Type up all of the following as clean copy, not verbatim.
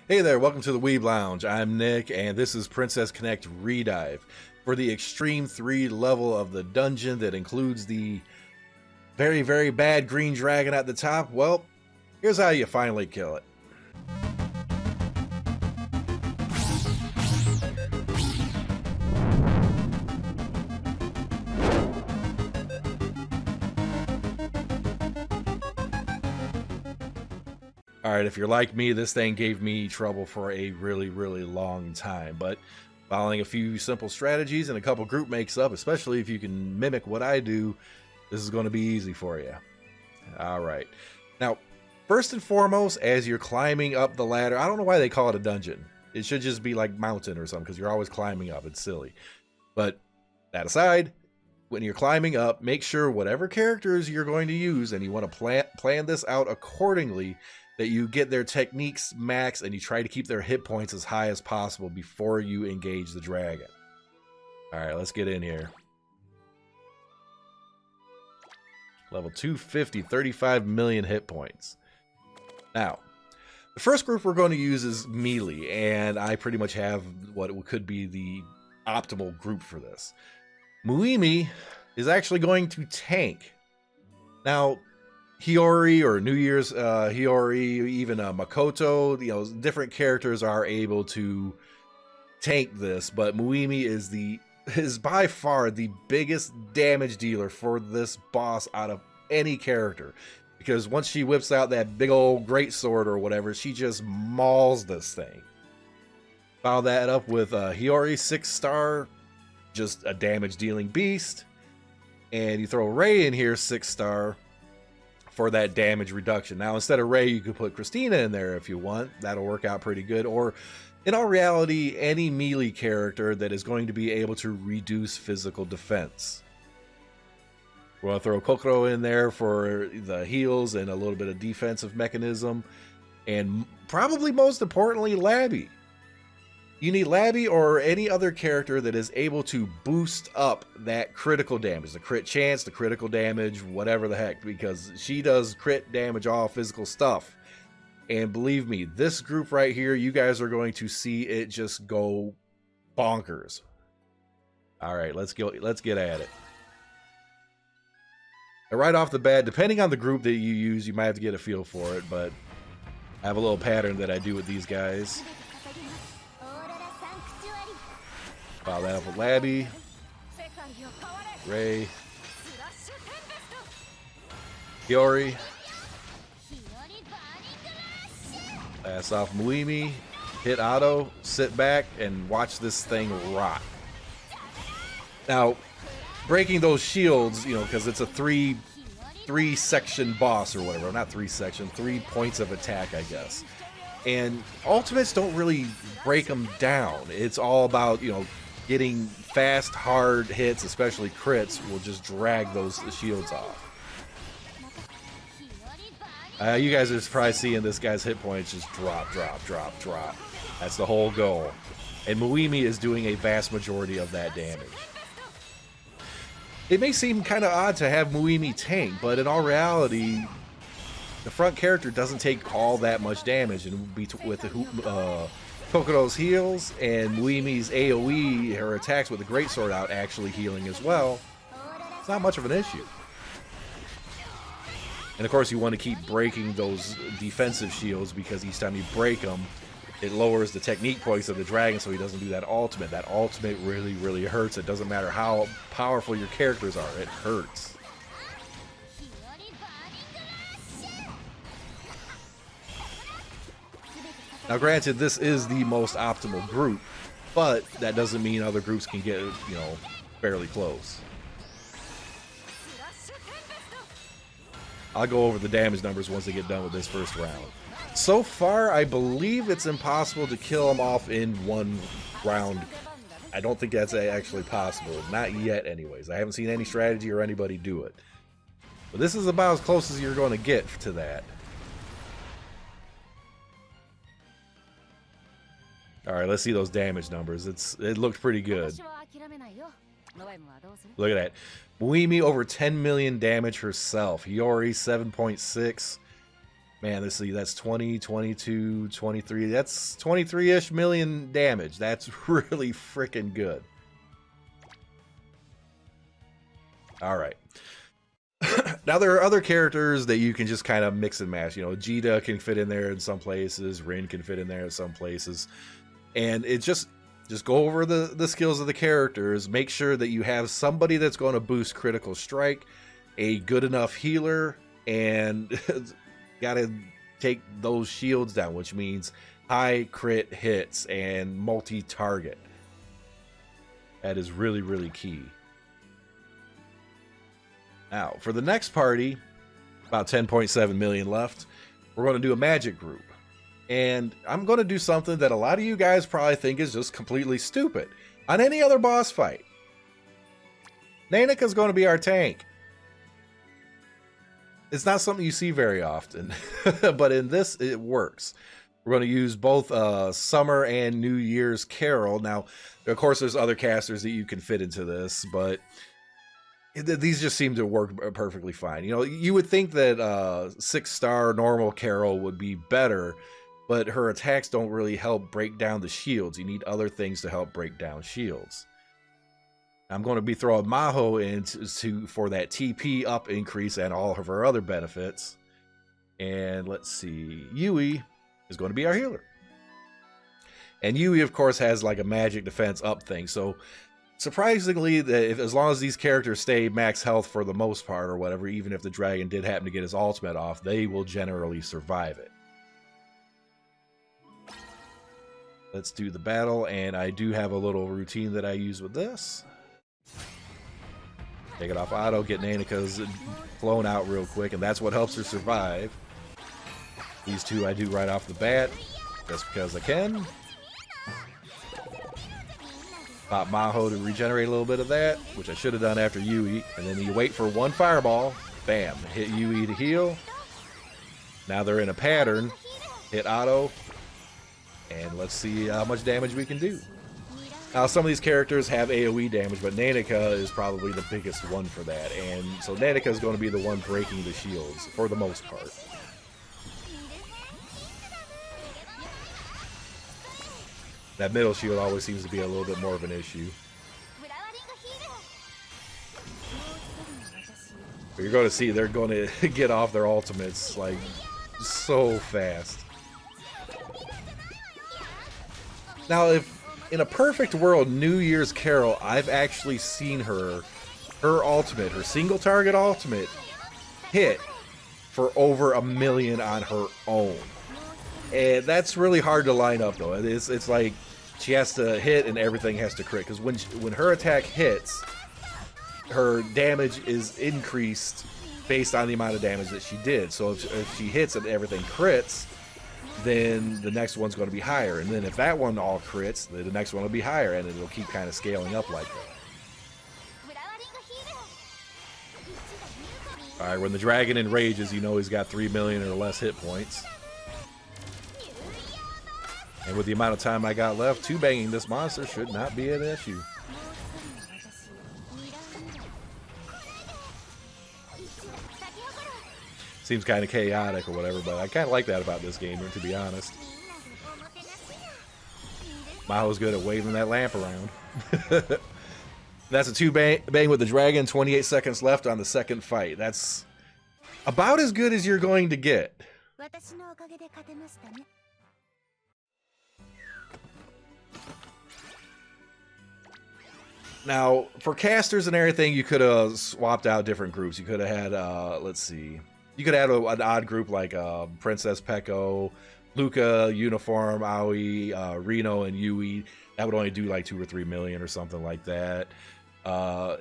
Hey there, welcome to the Weeb Lounge. I'm Nick, and this is Princess Connect Redive. For the Extreme 3 level of the dungeon that includes the very, very bad green dragon at the top, well, here's how you finally kill it. Alright, if you're like me, this thing gave me trouble for a really, really long time, but following a few simple strategies and a couple group makes up, especially if you can mimic what I do, this is going to be easy for you. Alright, now, first and foremost, as you're climbing up the ladder, I don't know why they call it a dungeon. It should just be like mountain or something, because you're always climbing up. It's silly. But that aside, when you're climbing up, make sure whatever characters you're going to use, and you want to plan this out accordingly, that you get their techniques max and you try to keep their hit points as high as possible before you engage the dragon. Alright, let's get in here. Level 250, 35 million hit points. Now, the first group we're going to use is melee, and I pretty much have what could be the optimal group for this. Muimi is actually going to tank. Now, Hiyori or New Year's Hiyori, even Makoto, different characters are able to tank this, but Muimi is by far the biggest damage dealer for this boss out of any character, because once she whips out that big old greatsword or whatever, she just mauls this thing. Follow that up with Hiyori 6-star, just a damage dealing beast, and you throw Rei in here 6-star for that damage reduction. Now, instead of Rei, you could put Christina in there if you want. That'll work out pretty good. Or, in all reality, any melee character that is going to be able to reduce physical defense. We're going to throw Kokoro in there for the heals and a little bit of defensive mechanism. And probably most importantly, Labby. You need Labby or any other character that is able to boost up that critical damage, the crit chance, the critical damage, whatever the heck, because she does crit damage, all physical stuff. And believe me, this group right here, you guys are going to see it just go bonkers. All right, let's get at it. And right off the bat, depending on the group that you use, you might have to get a feel for it, but I have a little pattern that I do with these guys. Follow that up with Labby, Rei, Hiyori. Last off Muimi, hit auto, sit back, and watch this thing rock. Now, breaking those shields, because it's a three section boss or whatever. Not 3 points of attack, I guess. And ultimates don't really break them down. It's all about, getting fast, hard hits, especially crits, will just drag those shields off. You guys are probably seeing this guy's hit points just drop. That's the whole goal. And Muimi is doing a vast majority of that damage. It may seem kind of odd to have Muimi tank, but in all reality, the front character doesn't take all that much damage, and with the Kokoro's heals and Muimi's AoE, her attacks with the greatsword out, actually healing as well, it's not much of an issue. And of course, you want to keep breaking those defensive shields, because each time you break them, it lowers the technique points of the dragon, so he doesn't do that ultimate. That ultimate really, really hurts. It doesn't matter how powerful your characters are, it hurts. Now, granted, this is the most optimal group, but that doesn't mean other groups can get, fairly close. I'll go over the damage numbers once they get done with this first round. So far, I believe it's impossible to kill them off in one round. I don't think that's actually possible. Not yet, anyways. I haven't seen any strategy or anybody do it. But this is about as close as you're going to get to that. Alright, let's see those damage numbers. It looked pretty good. Look at that. Muimi over 10 million damage herself. Hiyori 7.6. Man, let's see, that's 20, 22, 23. That's 23-ish million damage. That's really freaking good. All right. Now, there are other characters that you can just kind of mix and match. You know, Jita can fit in there in some places. Rin can fit in there in some places. And it just go over the skills of the characters. Make sure that you have somebody that's going to boost critical strike, a good enough healer, and got to take those shields down, which means high crit hits and multi-target. That is really, really key. Now, for the next party, about 10.7 million left, we're going to do a magic group. And I'm going to do something that a lot of you guys probably think is just completely stupid. On any other boss fight, Nanika's going to be our tank. It's not something you see very often, but in this, it works. We're going to use both Summer and New Year's Carol. Now, of course, there's other casters that you can fit into this, but these just seem to work perfectly fine. You know, you would think that 6-star normal Carol would be better, but her attacks don't really help break down the shields. You need other things to help break down shields. I'm going to be throwing Maho in for that TP up increase and all of her other benefits. And let's see, Yui is going to be our healer. And Yui, of course, has like a magic defense up thing. So surprisingly, as long as these characters stay max health for the most part or whatever, even if the dragon did happen to get his ultimate off, they will generally survive it. Let's do the battle, and I do have a little routine that I use with this. Take it off auto, get Nanika's flown out real quick, and that's what helps her survive. These two I do right off the bat, just because I can. Pop Maho to regenerate a little bit of that, which I should have done after Yui. And then you wait for one fireball, bam, hit Yui to heal. Now they're in a pattern, hit auto, and let's see how much damage we can do. Now, some of these characters have AoE damage, but Nanika is probably the biggest one for that. And so Nanika is going to be the one breaking the shields for the most part. That middle shield always seems to be a little bit more of an issue. But you're going to see they're going to get off their ultimates like so fast. Now, if in a perfect world, New Year's Carol, I've actually seen her ultimate, her single target ultimate, hit for over 1 million on her own. And that's really hard to line up, though. It's like she has to hit and everything has to crit. Because when her attack hits, her damage is increased based on the amount of damage that she did. So if she hits and everything crits, then the next one's going to be higher. And then if that one all crits, the next one will be higher. And it'll keep kind of scaling up like that. Alright, when the dragon enrages, you know he's got 3 million or less hit points. And with the amount of time I got left, 2-banging this monster should not be an issue. Seems kind of chaotic or whatever, but I kind of like that about this game, to be honest. Maho's good at waving that lamp around. That's a 2-bang with the dragon, 28 seconds left on the second fight. That's about as good as you're going to get. Now, for casters and everything, you could have swapped out different groups. You could have had, let's see. You could have an odd group like Princess Peko, Luca, Uniform, Aoi, Reno, and Yui. That would only do like 2 or 3 million or something like that.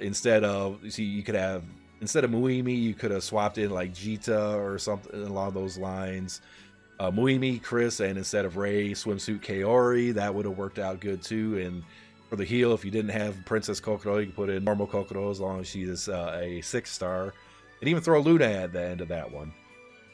Instead of Muimi, you could have swapped in like Jita or something along those lines. Muimi, Chris, and instead of Ray, Swimsuit Kaori. That would have worked out good too. And for the heal, if you didn't have Princess Kokoro, you could put in normal Kokoro as long as she is a 6-star. And even throw Luna at the end of that one.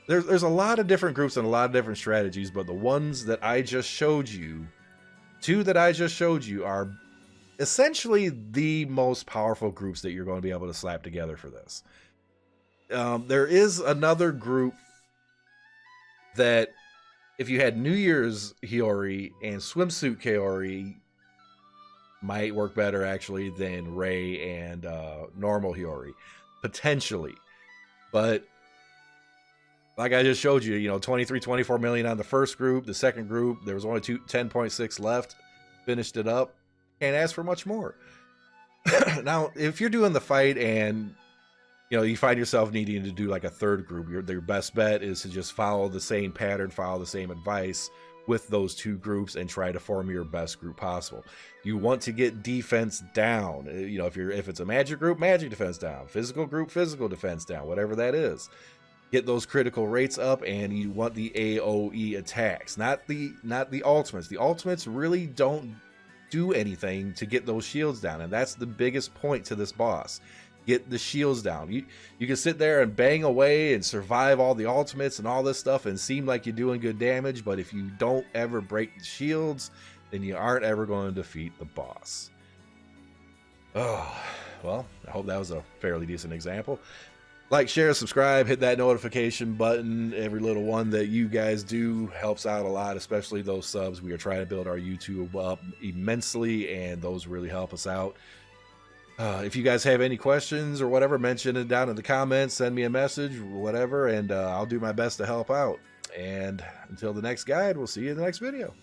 There's a lot of different groups and a lot of different strategies, but the ones that I just showed you, 2 that I just showed you, are essentially the most powerful groups that you're going to be able to slap together for this. There is another group that if you had New Year's Hiyori and Swimsuit Kaori, might work better actually than Ray and normal Hiyori, potentially. But like I just showed you, you know, 23, 24 million on the first group. The second group, there was only 10.6 left. Finished it up. Can't ask for much more. Now, if you're doing the fight and you know you find yourself needing to do like a third group, your best bet is to just follow the same pattern, follow the same advice with those two groups, and try to form your best group possible. You want to get defense down. You know, if it's a magic group, magic defense down. Physical group, physical defense down. Whatever that is. Get those critical rates up, and you want the AoE attacks, not the ultimates. The ultimates really don't do anything to get those shields down, and that's the biggest point to this boss. Get the shields down. You can sit there and bang away and survive all the ultimates and all this stuff and seem like you're doing good damage, but if you don't ever break the shields, then you aren't ever going to defeat the boss. Oh, well, I hope that was a fairly decent example. Like, share, subscribe, hit that notification button. Every little one that you guys do helps out a lot, especially those subs. We are trying to build our YouTube up immensely, and those really help us out. If you guys have any questions or whatever, mention it down in the comments, send me a message, whatever, and I'll do my best to help out. And until the next guide, we'll see you in the next video.